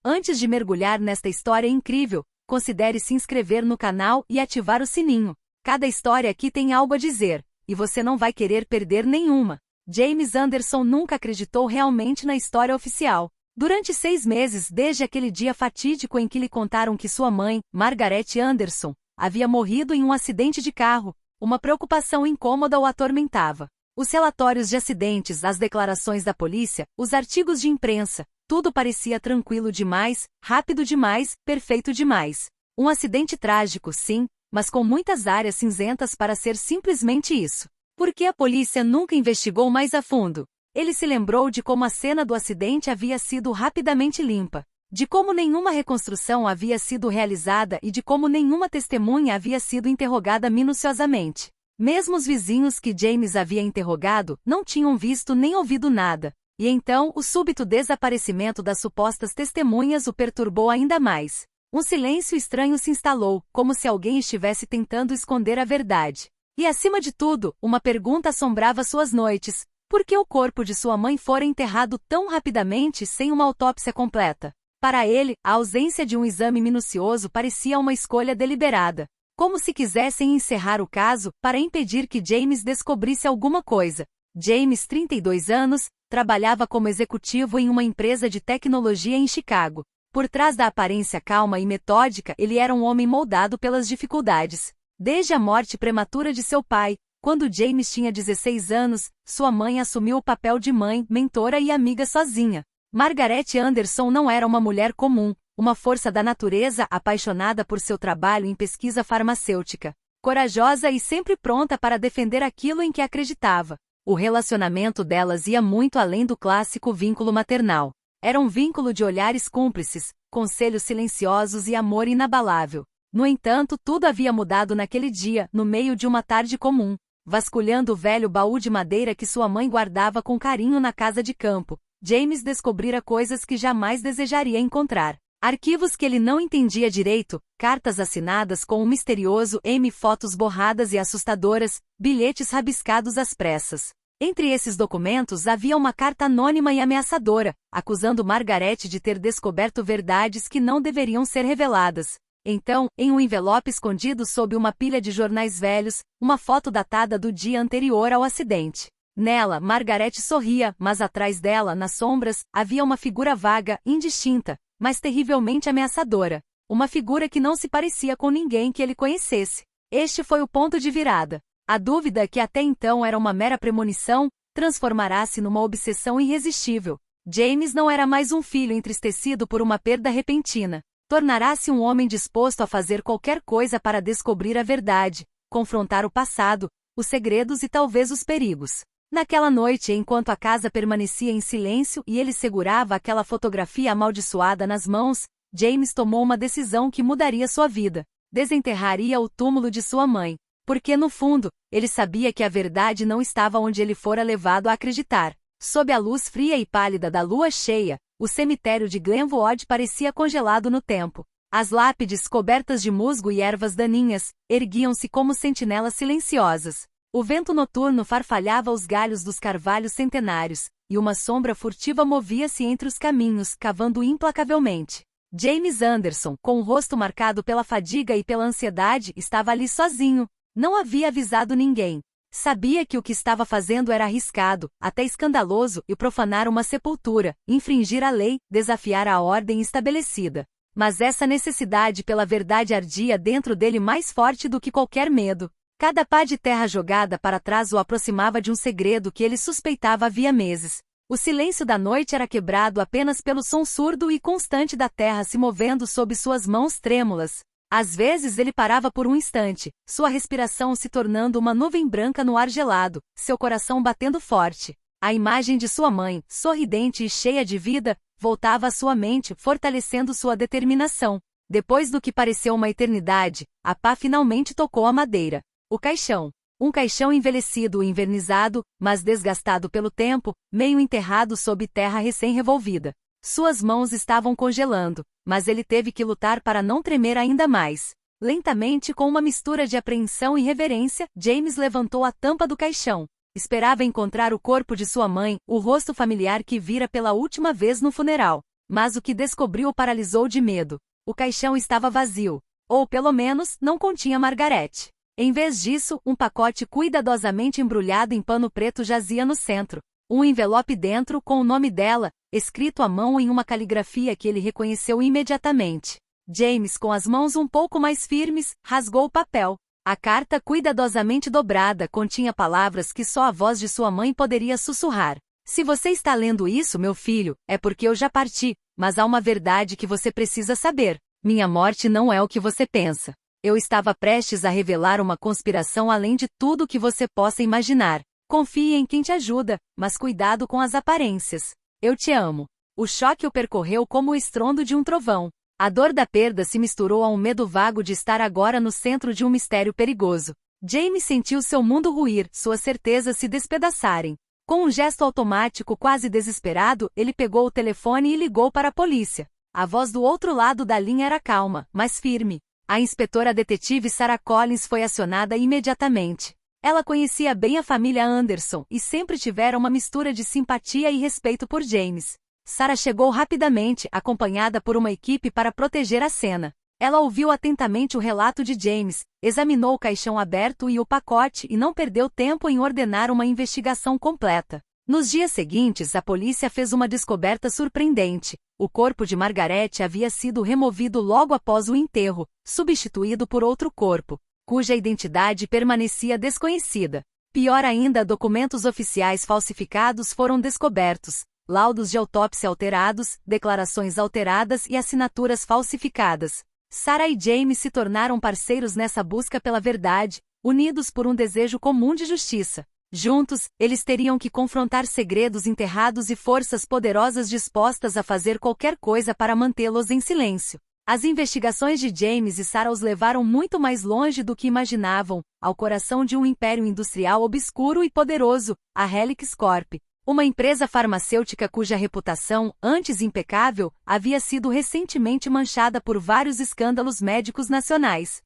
Antes de mergulhar nesta história incrível, considere se inscrever no canal e ativar o sininho. Cada história aqui tem algo a dizer, e você não vai querer perder nenhuma. James Anderson nunca acreditou realmente na história oficial. Durante 6 meses desde aquele dia fatídico em que lhe contaram que sua mãe, Margaret Anderson, havia morrido em um acidente de carro, uma preocupação incômoda o atormentava. Os relatórios de acidentes, as declarações da polícia, os artigos de imprensa, tudo parecia tranquilo demais, rápido demais, perfeito demais. Um acidente trágico, sim, mas com muitas áreas cinzentas para ser simplesmente isso. Por que a polícia nunca investigou mais a fundo? Ele se lembrou de como a cena do acidente havia sido rapidamente limpa, de como nenhuma reconstrução havia sido realizada e de como nenhuma testemunha havia sido interrogada minuciosamente. Mesmo os vizinhos que James havia interrogado não tinham visto nem ouvido nada, e então o súbito desaparecimento das supostas testemunhas o perturbou ainda mais. Um silêncio estranho se instalou, como se alguém estivesse tentando esconder a verdade. E acima de tudo, uma pergunta assombrava suas noites: por que o corpo de sua mãe fora enterrado tão rapidamente sem uma autópsia completa? Para ele, a ausência de um exame minucioso parecia uma escolha deliberada, como se quisessem encerrar o caso para impedir que James descobrisse alguma coisa. James, 32 anos, trabalhava como executivo em uma empresa de tecnologia em Chicago. Por trás da aparência calma e metódica, ele era um homem moldado pelas dificuldades. Desde a morte prematura de seu pai, quando James tinha 16 anos, sua mãe assumiu o papel de mãe, mentora e amiga sozinha. Margaret Anderson não era uma mulher comum, uma força da natureza apaixonada por seu trabalho em pesquisa farmacêutica, corajosa e sempre pronta para defender aquilo em que acreditava. O relacionamento delas ia muito além do clássico vínculo maternal. Era um vínculo de olhares cúmplices, conselhos silenciosos e amor inabalável. No entanto, tudo havia mudado naquele dia, no meio de uma tarde comum. Vasculhando o velho baú de madeira que sua mãe guardava com carinho na casa de campo, James descobrira coisas que jamais desejaria encontrar. Arquivos que ele não entendia direito, cartas assinadas com um misterioso M, fotos borradas e assustadoras, bilhetes rabiscados às pressas. Entre esses documentos havia uma carta anônima e ameaçadora, acusando Margaret de ter descoberto verdades que não deveriam ser reveladas. Então, em um envelope escondido sob uma pilha de jornais velhos, uma foto datada do dia anterior ao acidente. Nela, Margaret sorria, mas atrás dela, nas sombras, havia uma figura vaga, indistinta, mas terrivelmente ameaçadora. Uma figura que não se parecia com ninguém que ele conhecesse. Este foi o ponto de virada. A dúvida, que até então era uma mera premonição, transformará-se numa obsessão irresistível. James não era mais um filho entristecido por uma perda repentina. Tornará-se um homem disposto a fazer qualquer coisa para descobrir a verdade, confrontar o passado, os segredos e talvez os perigos. Naquela noite, enquanto a casa permanecia em silêncio e ele segurava aquela fotografia amaldiçoada nas mãos, James tomou uma decisão que mudaria sua vida. Desenterraria o túmulo de sua mãe. Porque, no fundo, ele sabia que a verdade não estava onde ele fora levado a acreditar. Sob a luz fria e pálida da lua cheia, o cemitério de Glenwood parecia congelado no tempo. As lápides, cobertas de musgo e ervas daninhas, erguiam-se como sentinelas silenciosas. O vento noturno farfalhava os galhos dos carvalhos centenários, e uma sombra furtiva movia-se entre os caminhos, cavando implacavelmente. James Anderson, com o rosto marcado pela fadiga e pela ansiedade, estava ali sozinho. Não havia avisado ninguém. Sabia que o que estava fazendo era arriscado, até escandaloso, e profanar uma sepultura, infringir a lei, desafiar a ordem estabelecida. Mas essa necessidade pela verdade ardia dentro dele mais forte do que qualquer medo. Cada pá de terra jogada para trás o aproximava de um segredo que ele suspeitava havia meses. O silêncio da noite era quebrado apenas pelo som surdo e constante da terra se movendo sob suas mãos trêmulas. Às vezes ele parava por um instante, sua respiração se tornando uma nuvem branca no ar gelado, seu coração batendo forte. A imagem de sua mãe, sorridente e cheia de vida, voltava à sua mente, fortalecendo sua determinação. Depois do que pareceu uma eternidade, a pá finalmente tocou a madeira. O caixão. Um caixão envelhecido e envernizado, mas desgastado pelo tempo, meio enterrado sob terra recém-revolvida. Suas mãos estavam congelando, mas ele teve que lutar para não tremer ainda mais. Lentamente, com uma mistura de apreensão e reverência, James levantou a tampa do caixão. Esperava encontrar o corpo de sua mãe, o rosto familiar que vira pela última vez no funeral. Mas o que descobriu o paralisou de medo. O caixão estava vazio. Ou, pelo menos, não continha Margaret. Em vez disso, um pacote cuidadosamente embrulhado em pano preto jazia no centro. Um envelope dentro com o nome dela, escrito à mão em uma caligrafia que ele reconheceu imediatamente. James, com as mãos um pouco mais firmes, rasgou o papel. A carta cuidadosamente dobrada continha palavras que só a voz de sua mãe poderia sussurrar. Se você está lendo isso, meu filho, é porque eu já parti, mas há uma verdade que você precisa saber. Minha morte não é o que você pensa. Eu estava prestes a revelar uma conspiração além de tudo que você possa imaginar. Confie em quem te ajuda, mas cuidado com as aparências. Eu te amo. O choque o percorreu como o estrondo de um trovão. A dor da perda se misturou a um medo vago de estar agora no centro de um mistério perigoso. James sentiu seu mundo ruir, suas certezas se despedaçarem. Com um gesto automático quase desesperado, ele pegou o telefone e ligou para a polícia. A voz do outro lado da linha era calma, mas firme. A inspetora detetive Sarah Collins foi acionada imediatamente. Ela conhecia bem a família Anderson e sempre tivera uma mistura de simpatia e respeito por James. Sarah chegou rapidamente, acompanhada por uma equipe para proteger a cena. Ela ouviu atentamente o relato de James, examinou o caixão aberto e o pacote e não perdeu tempo em ordenar uma investigação completa. Nos dias seguintes, a polícia fez uma descoberta surpreendente. O corpo de Margaret havia sido removido logo após o enterro, substituído por outro corpo, cuja identidade permanecia desconhecida. Pior ainda, documentos oficiais falsificados foram descobertos, laudos de autópsia alterados, declarações alteradas e assinaturas falsificadas. Sarah e James se tornaram parceiros nessa busca pela verdade, unidos por um desejo comum de justiça. Juntos, eles teriam que confrontar segredos enterrados e forças poderosas dispostas a fazer qualquer coisa para mantê-los em silêncio. As investigações de James e Sarah os levaram muito mais longe do que imaginavam, ao coração de um império industrial obscuro e poderoso, a Helix Corp. Uma empresa farmacêutica cuja reputação, antes impecável, havia sido recentemente manchada por vários escândalos médicos nacionais.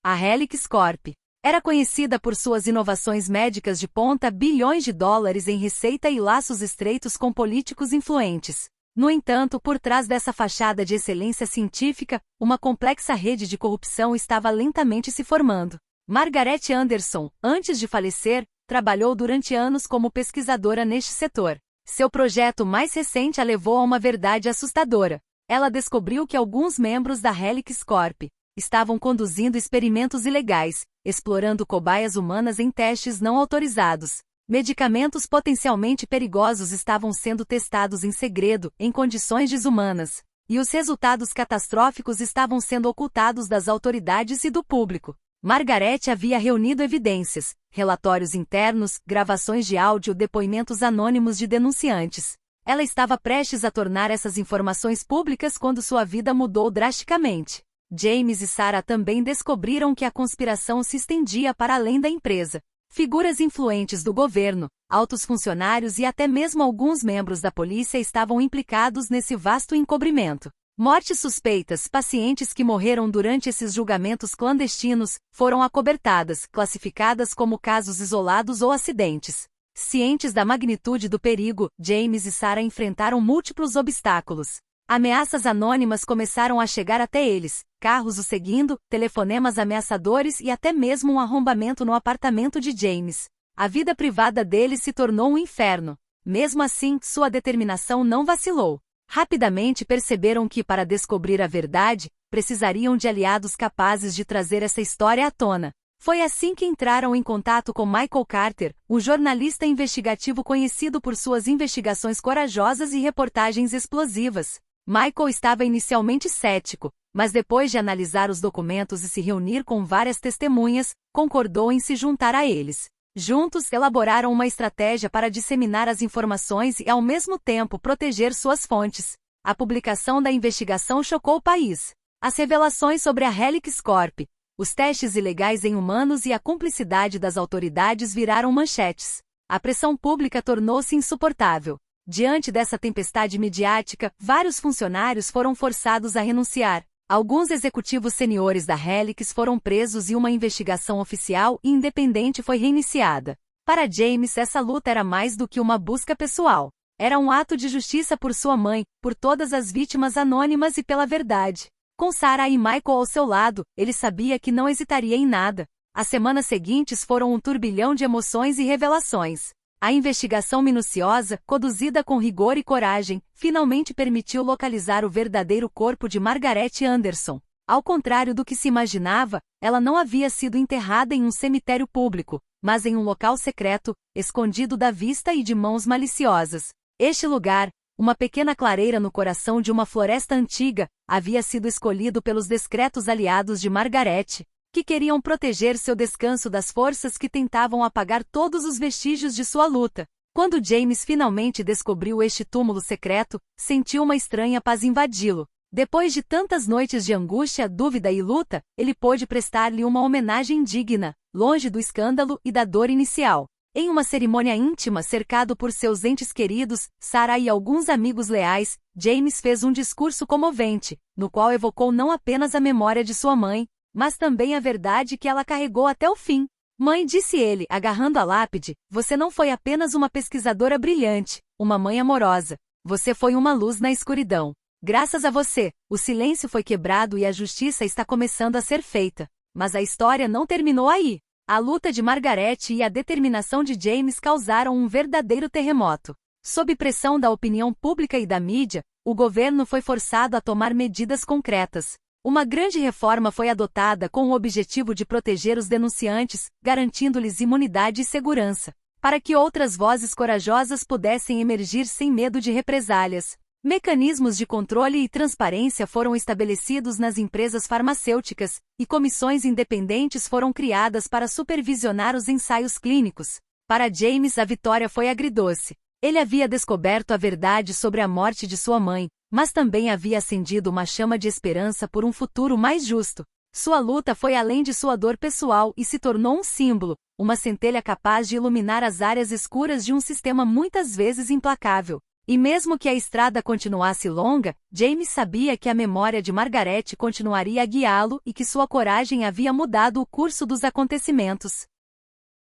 A Helix Corp. Era conhecida por suas inovações médicas de ponta, bilhões de dólares em receita e laços estreitos com políticos influentes. No entanto, por trás dessa fachada de excelência científica, uma complexa rede de corrupção estava lentamente se formando. Margaret Anderson, antes de falecer, trabalhou durante anos como pesquisadora neste setor. Seu projeto mais recente a levou a uma verdade assustadora. Ela descobriu que alguns membros da Helix Corp. Estavam conduzindo experimentos ilegais, explorando cobaias humanas em testes não autorizados. Medicamentos potencialmente perigosos estavam sendo testados em segredo, em condições desumanas. E os resultados catastróficos estavam sendo ocultados das autoridades e do público. Margaret havia reunido evidências, relatórios internos, gravações de áudio, depoimentos anônimos de denunciantes. Ela estava prestes a tornar essas informações públicas quando sua vida mudou drasticamente. James e Sarah também descobriram que a conspiração se estendia para além da empresa. Figuras influentes do governo, altos funcionários e até mesmo alguns membros da polícia estavam implicados nesse vasto encobrimento. Mortes suspeitas, pacientes que morreram durante esses julgamentos clandestinos, foram acobertadas, classificadas como casos isolados ou acidentes. Cientes da magnitude do perigo, James e Sarah enfrentaram múltiplos obstáculos. Ameaças anônimas começaram a chegar até eles, carros o seguindo, telefonemas ameaçadores e até mesmo um arrombamento no apartamento de James. A vida privada dele se tornou um inferno. Mesmo assim, sua determinação não vacilou. Rapidamente perceberam que, para descobrir a verdade, precisariam de aliados capazes de trazer essa história à tona. Foi assim que entraram em contato com Michael Carter, um jornalista investigativo conhecido por suas investigações corajosas e reportagens explosivas. Michael estava inicialmente cético, mas depois de analisar os documentos e se reunir com várias testemunhas, concordou em se juntar a eles. Juntos, elaboraram uma estratégia para disseminar as informações e, ao mesmo tempo, proteger suas fontes. A publicação da investigação chocou o país. As revelações sobre a Helix Corp., os testes ilegais em humanos e a cumplicidade das autoridades viraram manchetes. A pressão pública tornou-se insuportável. Diante dessa tempestade midiática, vários funcionários foram forçados a renunciar. Alguns executivos seniores da Helix foram presos e uma investigação oficial e independente foi reiniciada. Para James, essa luta era mais do que uma busca pessoal. Era um ato de justiça por sua mãe, por todas as vítimas anônimas e pela verdade. Com Sarah e Michael ao seu lado, ele sabia que não hesitaria em nada. As semanas seguintes foram um turbilhão de emoções e revelações. A investigação minuciosa, conduzida com rigor e coragem, finalmente permitiu localizar o verdadeiro corpo de Margaret Anderson. Ao contrário do que se imaginava, ela não havia sido enterrada em um cemitério público, mas em um local secreto, escondido da vista e de mãos maliciosas. Este lugar, uma pequena clareira no coração de uma floresta antiga, havia sido escolhido pelos discretos aliados de Margaret, que queriam proteger seu descanso das forças que tentavam apagar todos os vestígios de sua luta. Quando James finalmente descobriu este túmulo secreto, sentiu uma estranha paz invadi-lo. Depois de tantas noites de angústia, dúvida e luta, ele pôde prestar-lhe uma homenagem digna, longe do escândalo e da dor inicial. Em uma cerimônia íntima cercado por seus entes queridos, Sarah e alguns amigos leais, James fez um discurso comovente, no qual evocou não apenas a memória de sua mãe, mas também a verdade que ela carregou até o fim. Mãe, disse ele, agarrando a lápide, você não foi apenas uma pesquisadora brilhante, uma mãe amorosa. Você foi uma luz na escuridão. Graças a você, o silêncio foi quebrado e a justiça está começando a ser feita. Mas a história não terminou aí. A luta de Margaret e a determinação de James causaram um verdadeiro terremoto. Sob pressão da opinião pública e da mídia, o governo foi forçado a tomar medidas concretas. Uma grande reforma foi adotada com o objetivo de proteger os denunciantes, garantindo-lhes imunidade e segurança, para que outras vozes corajosas pudessem emergir sem medo de represálias. Mecanismos de controle e transparência foram estabelecidos nas empresas farmacêuticas, e comissões independentes foram criadas para supervisionar os ensaios clínicos. Para James, a vitória foi agridoce. Ele havia descoberto a verdade sobre a morte de sua mãe, mas também havia acendido uma chama de esperança por um futuro mais justo. Sua luta foi além de sua dor pessoal e se tornou um símbolo, uma centelha capaz de iluminar as áreas escuras de um sistema muitas vezes implacável. E mesmo que a estrada continuasse longa, James sabia que a memória de Margaret continuaria a guiá-lo e que sua coragem havia mudado o curso dos acontecimentos.